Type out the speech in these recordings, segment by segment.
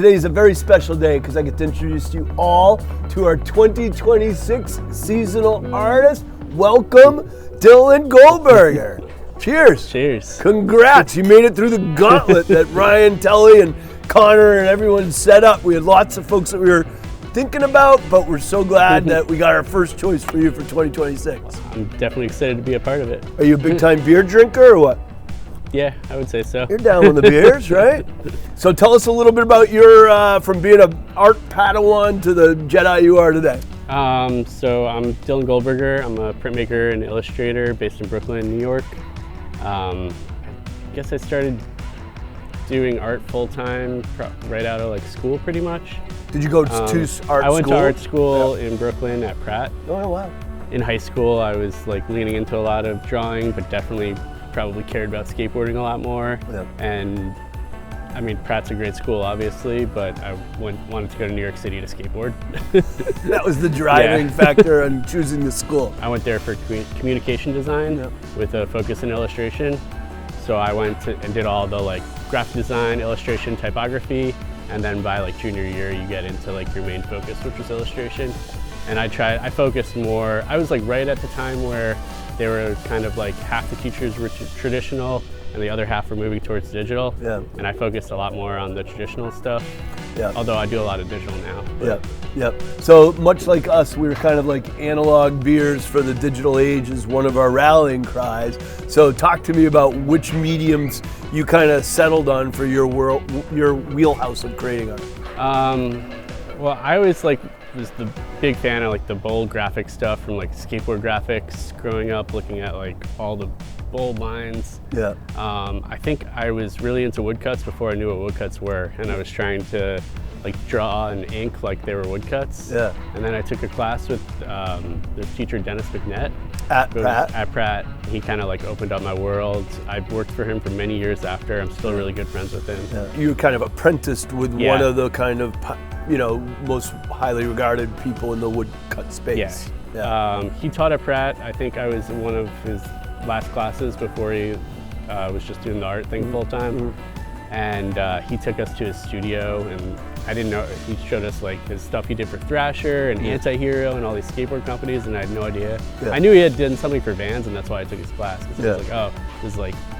today is a very special day because I get to introduce you all to our 2026 seasonal artist. Welcome, Dylan Goldberger. Cheers. Cheers. Congrats. You made it through the gauntlet that Ryan, Telly, and Connor and everyone set up. We had lots of folks that we were thinking about, but we're so glad that we got our first choice for you for 2026. I'm definitely excited to be a part of it. Are you a big-time beer drinker or what? Yeah, I would say so. You're down with the beers, right? So tell us a little bit about your, from being an art Padawan to the Jedi you are today. So I'm Dylan Goldberger. I'm a printmaker and illustrator based in Brooklyn, New York. I guess I started doing art full-time right out of school pretty much. Did you go to art school? I went to art school in Brooklyn at Pratt. Oh, wow. In high school, I was leaning into a lot of drawing, but definitely probably cared about skateboarding a lot more. Yeah. And I mean, Pratt's a great school, obviously, but I wanted to go to New York City to skateboard. That was the driving factor in choosing the school. I went there for communication design with a focus in illustration. So I went and did all the graphic design, illustration, typography, and then by junior year you get into your main focus, which was illustration. And I focused more. I was right at the time where they were kind of half the teachers were traditional and the other half were moving towards digital. Yeah. And I focused a lot more on the traditional stuff. Yeah. Although I do a lot of digital now. Yep. Yep. So much like us, we were kind of analog beers for the digital age is one of our rallying cries. So talk to me about which mediums you kind of settled on for your wheelhouse of creating art. Well, I always was the big fan of the bold graphic stuff from skateboard graphics growing up, looking at all the bold lines. Yeah. I think I was really into woodcuts before I knew what woodcuts were, and I was trying to draw and ink like they were woodcuts. Yeah. And then I took a class with the teacher Dennis McNett. At Pratt? At Pratt. He kind of opened up my world. I worked for him for many years after. I'm still really good friends with him. Yeah. You were kind of apprenticed with one of the kind of, most highly regarded people in the woodcut space. Yeah. He taught at Pratt. I think I was in one of his last classes before he was just doing the art thing full time. And he took us to his studio, and I didn't know, he showed us his stuff he did for Thrasher and Anti-Hero and all these skateboard companies, and I had no idea. Yeah. I knew he had done something for Vans, and that's why I took his class, because I was oh, this is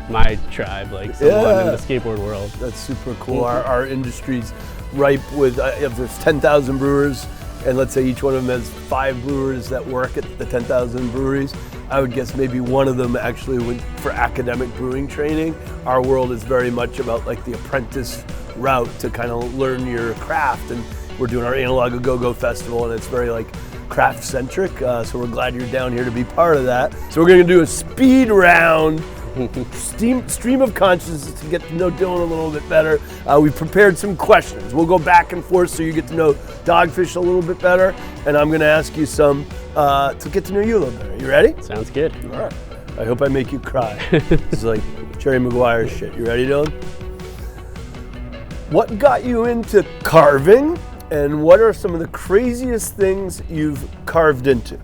my tribe, someone in the skateboard world. That's super cool. Our industry's ripe with, if there's 10,000 brewers, and let's say each one of them has 5 brewers that work at the 10,000 breweries, I would guess maybe one of them actually went for academic brewing training. Our world is very much about the apprentice route to kind of learn your craft, and we're doing our Analog A Go-Go Festival, and it's very craft centric, so we're glad you're down here to be part of that. So we're gonna do a speed round, stream of consciousness to get to know Dylan a little bit better. We've prepared some questions. We'll go back and forth so you get to know Dogfish a little bit better, and I'm gonna ask you some to get to know you a little better. You ready? Sounds good. All right. I hope I make you cry. This is Jerry Maguire shit. You ready, Dylan? What got you into carving, and what are some of the craziest things you've carved into?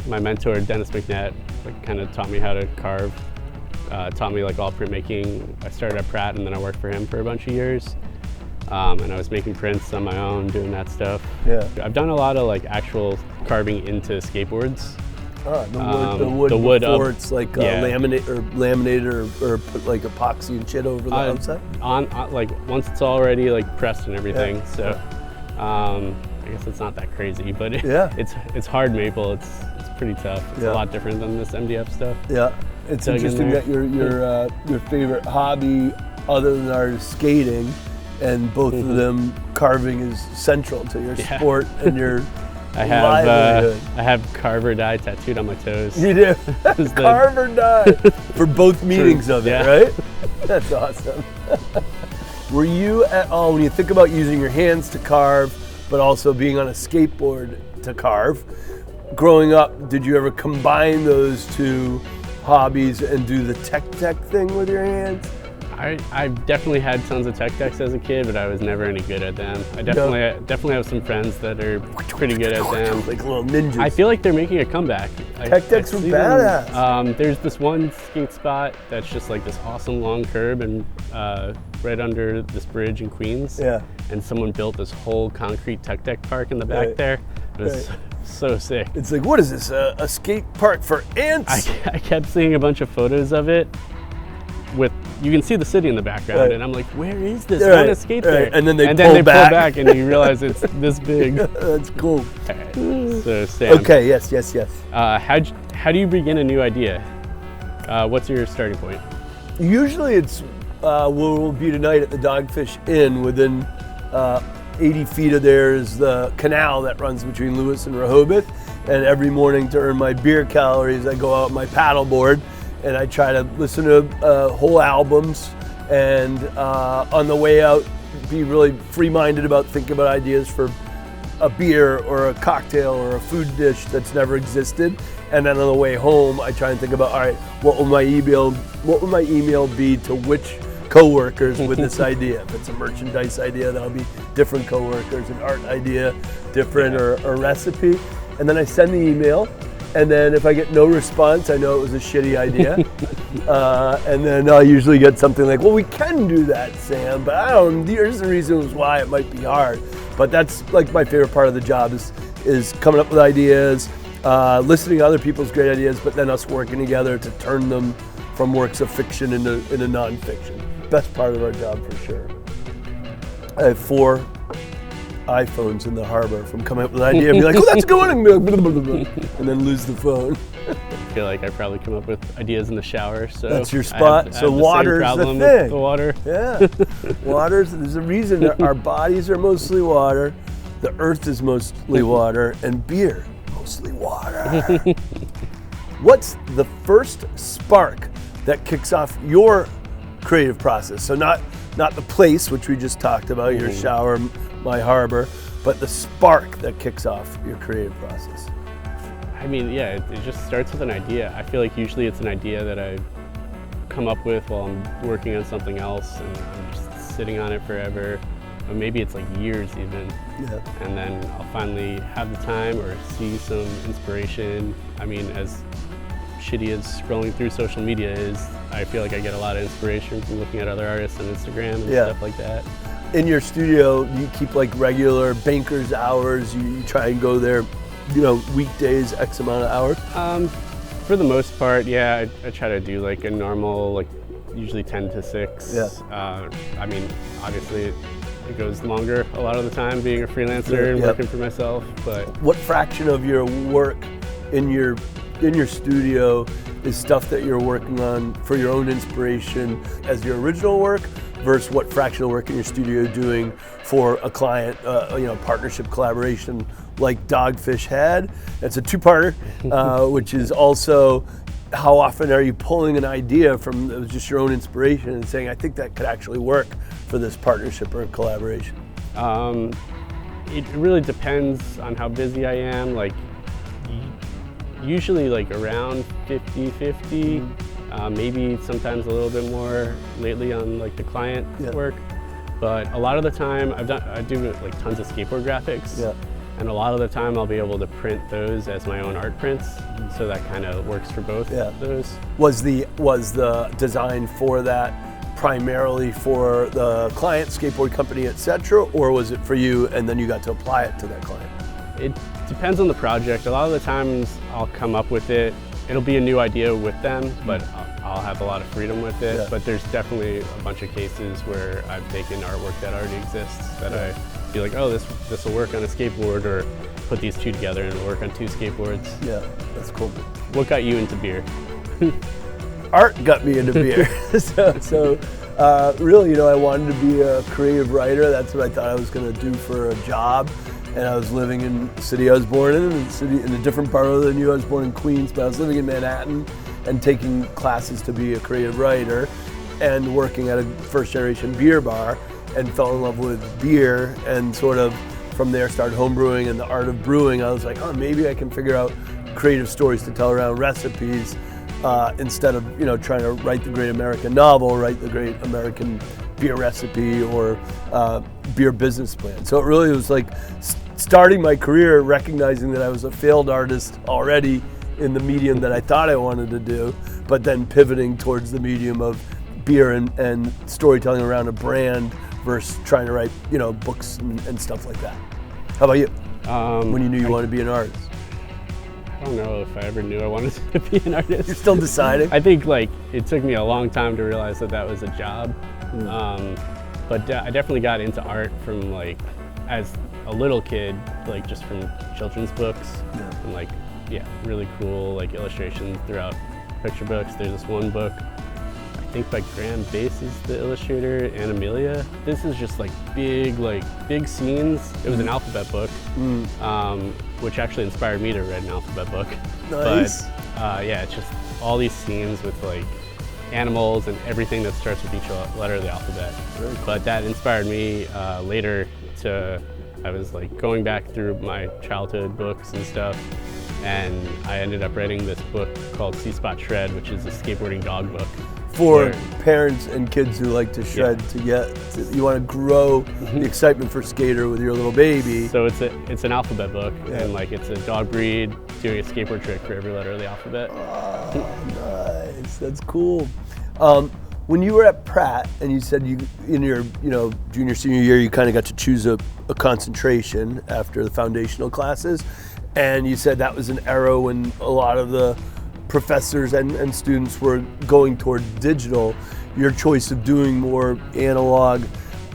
My mentor, Dennis McNett, kind of taught me how to carve. Taught me all printmaking. I started at Pratt, and then I worked for him for a bunch of years. And I was making prints on my own, doing that stuff. Yeah. I've done a lot of actual carving into skateboards. The wood before it's laminated or put epoxy and shit over the outside? Once it's already pressed and everything. Yeah. So I guess it's not that crazy, but it's hard maple. It's pretty tough. It's a lot different than this MDF stuff. Yeah. It's interesting that your favorite hobby other than art is skating, and both of them carving is central to your sport and your livelihood. I have carve or die tattooed on my toes. You do? Carve or die for both meanings of it, right? That's awesome. Were you at all, when you think about using your hands to carve, but also being on a skateboard to carve, growing up, did you ever combine those two hobbies and do the tech thing with your hands? I definitely had tons of tech decks as a kid, but I was never any good at them. I definitely have some friends that are pretty good at them. Like little ninjas. I feel like they're making a comeback. Tech decks were badass. There's this one skate spot that's just this awesome long curb in right under this bridge in Queens. Yeah. And someone built this whole concrete tech deck park in the back there. It was so sick. It's like, what is this, a skate park for ants? I kept seeing a bunch of photos of it you can see the city in the background, and I'm like, where is this? I want to skate there. And then they pull back and you realize it's this big. That's cool. So Sam. Okay, yes. How do you begin a new idea? What's your starting point? Usually it's we'll be tonight at the Dogfish Inn. Within 80 feet of there is the canal that runs between Lewis and Rehoboth. And every morning to earn my beer calories, I go out on my paddleboard and I try to listen to whole albums. And on the way out, be really free-minded about thinking about ideas for a beer or a cocktail or a food dish that's never existed. And then on the way home, I try and think about, all right, what will my email be to which coworkers with this idea? If it's a merchandise idea, that'll be different coworkers. An art idea, different, or a recipe. And then I send the email. And then if I get no response, I know it was a shitty idea. And then I'll usually get something like, well, we can do that, Sam, but here's the reasons why it might be hard. But that's like my favorite part of the job is coming up with ideas, listening to other people's great ideas, but then us working together to turn them from works of fiction into nonfiction. Best part of our job for sure. I have 4 iPhones in the harbor from coming up with an idea and be like, oh, that's a good one, and be like, blah, blah, blah, blah, and then lose the phone. I feel like I probably come up with ideas in the shower. So that's your spot. So water's the thing. With the water. Yeah, there's a reason that our bodies are mostly water, the earth is mostly water, and beer, mostly water. What's the first spark that kicks off your creative process? So not the place, which we just talked about, your shower, my harbor, but the spark that kicks off your creative process. I mean, yeah, it just starts with an idea. I feel like usually it's an idea that I come up with while I'm working on something else, and I'm just sitting on it forever. Or maybe it's like years even. Yeah. And then I'll finally have the time or see some inspiration. I mean, as shitty as scrolling through social media is, I feel like I get a lot of inspiration from looking at other artists on Instagram and stuff like that. In your studio, you keep like regular banker's hours, you try and go there, weekdays, X amount of hours? For the most part, yeah, I try to do like a normal, like usually 10 to 6. Yeah. I mean, obviously it goes longer a lot of the time being a freelancer and working for myself, but. What fraction of your work in your studio is stuff that you're working on for your own inspiration as your original work versus what fractional work in your studio doing for a client, partnership collaboration like Dogfish had? It's a 2-parter, which is also how often are you pulling an idea from just your own inspiration and saying, I think that could actually work for this partnership or collaboration? It really depends on how busy I am. Like usually like around 50-50. Maybe sometimes a little bit more lately on like the client work, but a lot of the time I do like tons of skateboard graphics, and a lot of the time I'll be able to print those as my own art prints, so that kind of works for both those. Was the design for that primarily for the client, skateboard company, etc., or was it for you and then you got to apply it to that client? It depends on the project. A lot of the times I'll come up with it. It'll be a new idea with them, but I'll have a lot of freedom with it. Yeah. But there's definitely a bunch of cases where I've taken artwork that already exists that I feel like, oh, this will work on a skateboard, or put these 2 together and it'll work on 2 skateboards. Yeah, that's cool. What got you into beer? Art got me into beer. so really, I wanted to be a creative writer. That's what I thought I was going to do for a job. And I was living in the city I was born in a different borough than you. I was born in Queens, but I was living in Manhattan and taking classes to be a creative writer and working at a first-generation beer bar, and fell in love with beer, and sort of from there started homebrewing and the art of brewing. I was like, oh, maybe I can figure out creative stories to tell around recipes instead of trying to write the great American novel, write the great American beer recipe or beer business plan. So it really was like starting my career recognizing that I was a failed artist already in the medium that I thought I wanted to do, but then pivoting towards the medium of beer and storytelling around a brand versus trying to write, books and stuff like that? How about you? When you knew you wanted to be an artist? I don't know if I ever knew I wanted to be an artist. You're still deciding? I think it took me a long time to realize that was a job. But I definitely got into art from as a little kid, just from children's books and really cool illustrations throughout picture books. There's this one book, I think by Graham Bass is the illustrator, and Amelia. This is just big scenes. It was an alphabet book, which actually inspired me to write an alphabet book. Nice. But it's just all these scenes with animals and everything that starts with each letter of the alphabet. Very cool. But that inspired me later I was going back through my childhood books and stuff, and I ended up writing this book called C Spot Shred, which is a skateboarding dog book. For parents and kids who like to shred, you want to grow the excitement for skater with your little baby. So it's an alphabet book, and it's a dog breed doing a skateboard trick for every letter of the alphabet. Oh, nice. That's cool. When you were at Pratt and you said in your junior, senior year, you kind of got to choose a concentration after the foundational classes, and you said that was an era when a lot of the professors and students were going toward digital. Your choice of doing more analog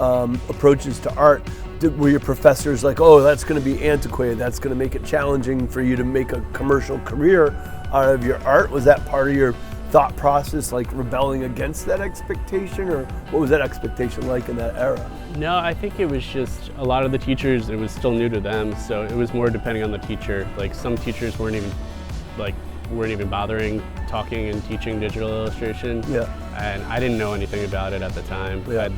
approaches to art, were your professors oh, that's going to be antiquated, that's going to make it challenging for you to make a commercial career out of your art? Was that part of your thought process, rebelling against that expectation, or what was that expectation like in that era? No, I think it was just a lot of the teachers, it was still new to them, so it was more depending on the teacher. Some teachers weren't even bothering talking and teaching digital illustration. Yeah. And I didn't know anything about it at the time. Yeah.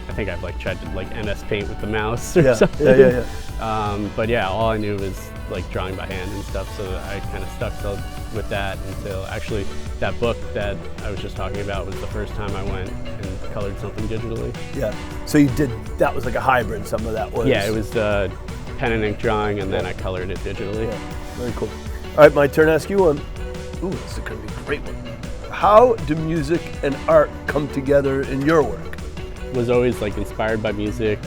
I think I've tried to MS Paint with the mouse or something. Yeah. But yeah, all I knew was drawing by hand and stuff, so I kind of stuck with that until actually that book that I was just talking about was the first time I went and colored something digitally. Yeah. So that was a hybrid, some of that was? Yeah, it was pen and ink drawing, and then I colored it digitally. Yeah. Very cool. All right, my turn to ask you one. Ooh, this is going to be a great one. How do music and art come together in your work? Was always inspired by music,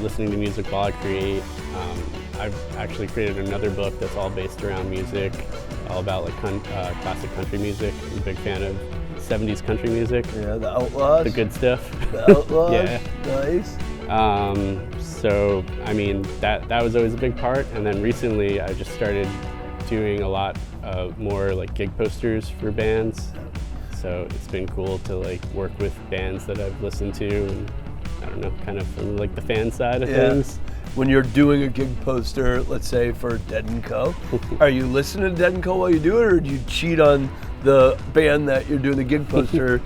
listening to music while I create. I've actually created another book that's all based around music, all about classic country music. I'm a big fan of 70s country music. Yeah, the Outlaws. The good stuff. The Outlaws. Yeah. Nice. So I mean that was always a big part, and then recently I just started doing a lot more gig posters for bands. So it's been cool to work with bands that I've listened to, and I don't know, kind of from the fan side of things. When you're doing a gig poster, let's say for Dead & Co., are you listening to Dead & Co. while you do it, or do you cheat on the band that you're doing the gig poster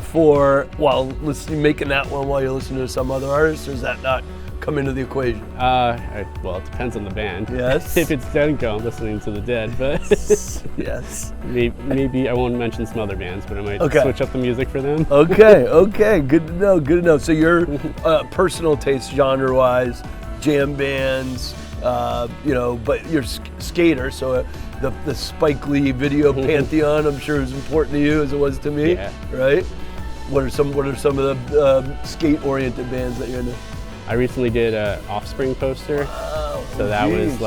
for while making that one while you're listening to some other artist, or does that not come into the equation? Well, it depends on the band. Yes. If it's Dead & Co., I'm listening to the Dead, but yes. Maybe I won't mention some other bands, but I might switch up the music for them. Okay, good to know. So your personal taste, genre-wise, jam bands, but you're skater, so the Spike Lee video pantheon, I'm sure, is important to you as it was to me. Yeah. Right? What are some of the skate-oriented bands that you're into? I recently did an Offspring poster. Wow. So that was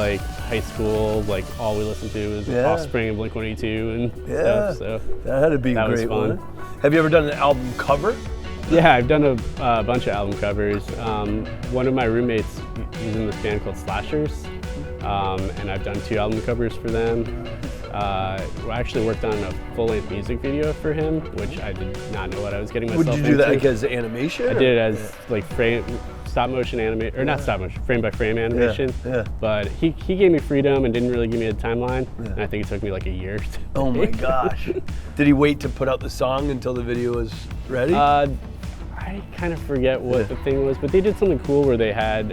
high school, all we listened to was Offspring and Blink-182 and stuff. So that had to be a great one. Have you ever done an album cover? Yeah, I've done a bunch of album covers. One of my roommates was in this band called Slashers, and I've done 2 album covers for them. I actually worked on a full-length music video for him, which I did not know what I was getting myself into. Would you do that as animation? I did it as stop motion animation, or not stop motion, frame by frame animation. Yeah. But he gave me freedom and didn't really give me a timeline, and I think it took me a year. Oh my gosh! Did he wait to put out the song until the video was ready? I kind of forget what the thing was, but they did something cool where they had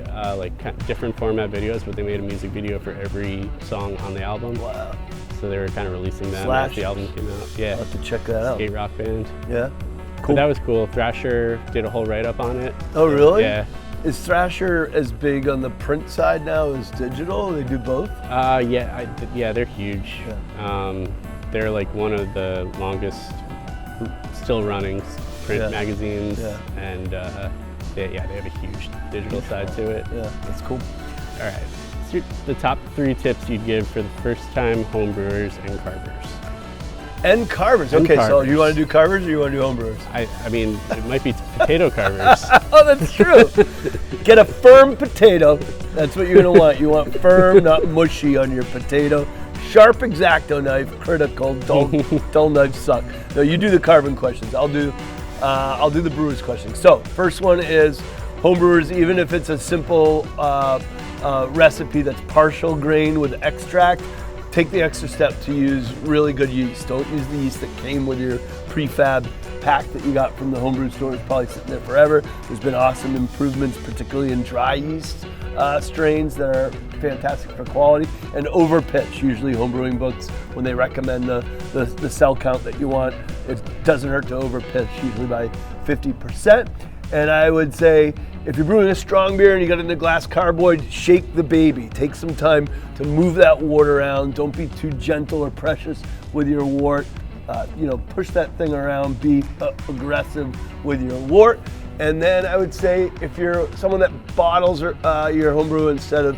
different format videos, but they made a music video for every song on the album. Wow. So they were kind of releasing them as the album came out. Yeah. I'll have to check that out. Skate rock band. Yeah. Cool. But that was cool. Thrasher did a whole write-up on it. Oh, really? Yeah. Is Thrasher as big on the print side now as digital? They do both? Yeah, they're huge. Yeah. They're one of the longest still running print magazines, and they have a huge digital side to it. Yeah, that's cool. All right, so the top 3 tips you'd give for the first-time homebrewers and carvers. And carvers. Okay, so you want to do carvers or you want to do homebrewers? I mean, it might be potato carvers. Oh, that's true. Get a firm potato. That's what you're going to want. You want firm, not mushy on your potato. Sharp X-Acto knife, critical. Dull knives suck. No, you do the carving questions. I'll do the brewers questions. So, first one is homebrewers, even if it's a simple recipe that's partial grain with extract, take the extra step to use really good yeast. Don't use the yeast that came with your prefab pack that you got from the homebrew store. It's probably sitting there forever. There's been awesome improvements, particularly in dry yeast strains that are fantastic for quality. And over pitch, usually homebrewing books, when they recommend the cell count that you want, it doesn't hurt to over pitch, usually by 50%. And I would say, if you're brewing a strong beer and you got it in a glass carboy, shake the baby. Take some time to move that wort around. Don't be too gentle or precious with your wort. Push that thing around. Be aggressive with your wort. And then I would say, if you're someone that bottles your homebrew instead of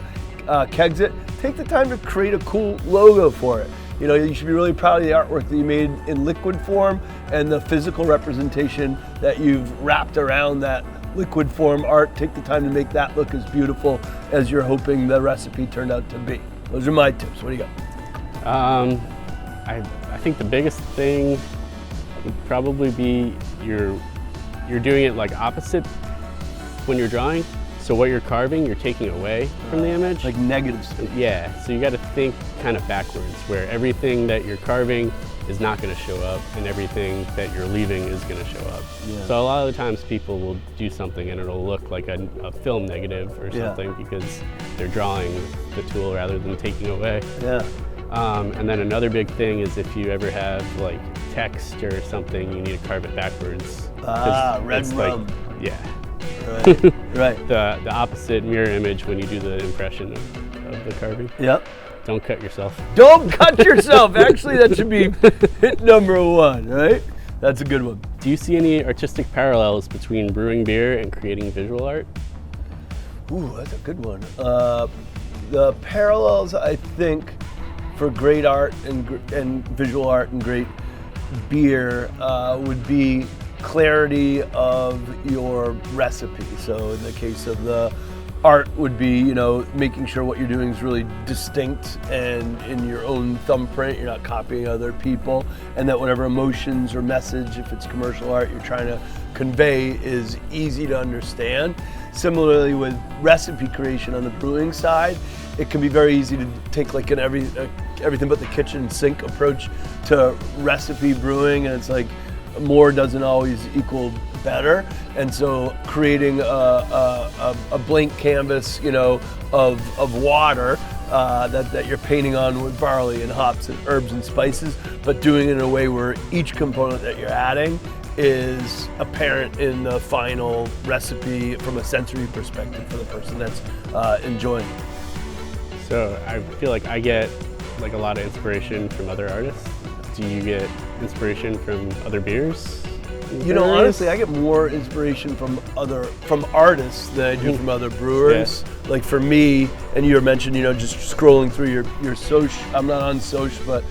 kegs it, take the time to create a cool logo for it. You should be really proud of the artwork that you made in liquid form and the physical representation that you've wrapped around that liquid form art. Take the time to make that look as beautiful as you're hoping the recipe turned out to be. Those are my tips. What do you got? I think the biggest thing would probably be you're doing it like opposite when you're drawing. So what you're carving, you're taking away from the image. Like negative space. Yeah, so you got to think kind of backwards, where everything that you're carving is not going to show up and everything that you're leaving is going to show up. Yeah. So a lot of the times people will do something and it'll look like a film negative or something because they're drawing the tool rather than taking away. Yeah. And then another big thing is if you ever have like text or something, you need to carve it backwards. Red rum. Yeah. Right. Right. The opposite mirror image when you do the impression of the carving. Yep. Don't cut yourself. Don't cut yourself. Actually, that should be hit number 1, right? That's a good one. Do you see any artistic parallels between brewing beer and creating visual art? Ooh, that's a good one. The parallels, I think, for great art and visual art and great beer would be clarity of your recipe. So in the case of the art would be, making sure what you're doing is really distinct and in your own thumbprint. You're not copying other people, and that whatever emotions or message, if it's commercial art, you're trying to convey is easy to understand. Similarly with recipe creation on the brewing side, it can be very easy to take like an everything but the kitchen sink approach to recipe brewing, and it's like more doesn't always equal better. And so creating a blank canvas, of water that you're painting on with barley and hops and herbs and spices, but doing it in a way where each component that you're adding is apparent in the final recipe from a sensory perspective for the person that's enjoying it. So I feel like I get like a lot of inspiration from other artists. Do you get inspiration from other beers? Honestly, I get more inspiration from artists than I do from other brewers. Yeah. Like for me, and you mentioned, just scrolling through your social. I'm not on social, but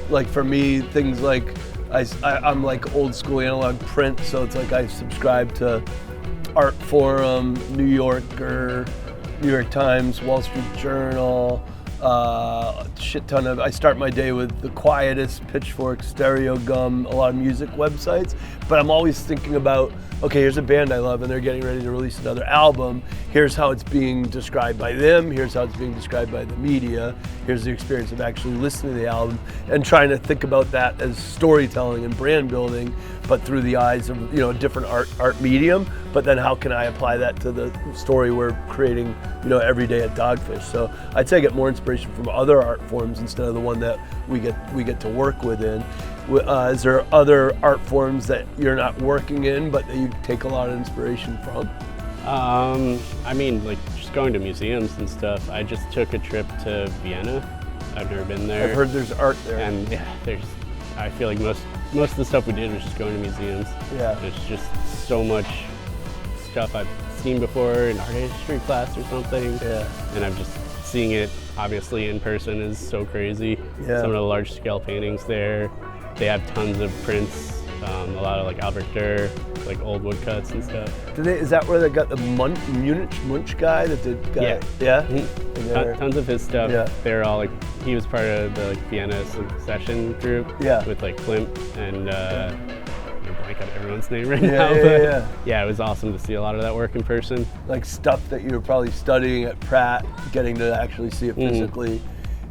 like for me, things like I'm like old school analog print, so it's like I subscribe to Art Forum, New Yorker, New York Times, Wall Street Journal. Shit ton of, I start my day with The Quietest, Pitchfork, Stereo Gum, a lot of music websites, but I'm always thinking about, okay, here's a band I love and they're getting ready to release another album. Here's how it's being described by them. Here's how it's being described by the media. Here's the experience of actually listening to the album and trying to think about that as storytelling and brand building, but through the eyes of, a different art medium. But then how can I apply that to the story we're creating, every day at Dogfish? So I'd say I get more inspiration from other art forms instead of the one that we get to work within. Is there other art forms that you're not working in but that you take a lot of inspiration from? I mean, like just going to museums and stuff. I just took a trip to Vienna. I've never been there. I've heard there's art there. And yeah, there's I feel like most of the stuff we did was just going to museums. Yeah. There's just so much stuff I've seen before in art history class or something. Yeah. And I'm just seeing it obviously in person is so crazy. Yeah. Some of the large scale paintings there. They have tons of prints, a lot of like Albert Durr, like old woodcuts and stuff. Is that where they got the Munch guy that did? Yeah. Yeah. Mm-hmm. Tons of his stuff. Yeah. They're all like, he was part of the like, Vienna Succession group. Yeah. With like Klimt and I'm blank on everyone's name right now. But yeah, it was awesome to see a lot of that work in person. Like stuff that you were probably studying at Pratt, getting to actually see it physically.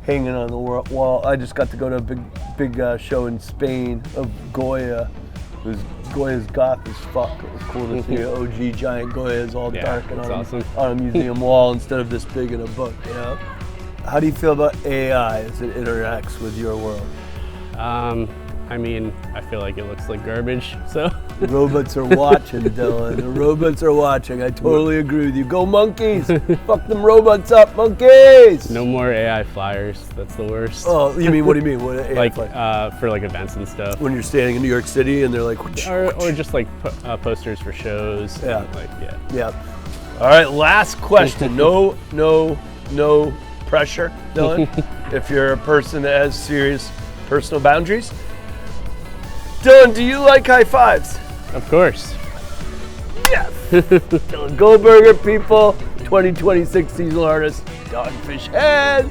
Hanging on the wall. I just got to go to a big show in Spain of Goya. Goya's goth as fuck. It was cool to see OG giant Goyas all dark and on a museum wall instead of this big in a book, you know? How do you feel about AI as it interacts with your world? I mean, I feel like it looks like garbage, so. The robots are watching, Dylan. The robots are watching. I totally agree with you. Go monkeys! Fuck them robots up, monkeys! No more AI flyers. That's the worst. Oh, you mean, what do you mean? What AI like, for like events and stuff. When you're standing in New York City and they're like... Or just like posters for shows. Yeah. And like, yeah. All right, last question. No pressure, Dylan. If you're a person that has serious personal boundaries. Dylan, do you like high fives? Of course. Yes! Dylan Goldberger, people, 2026 seasonal artist, Dogfish Head.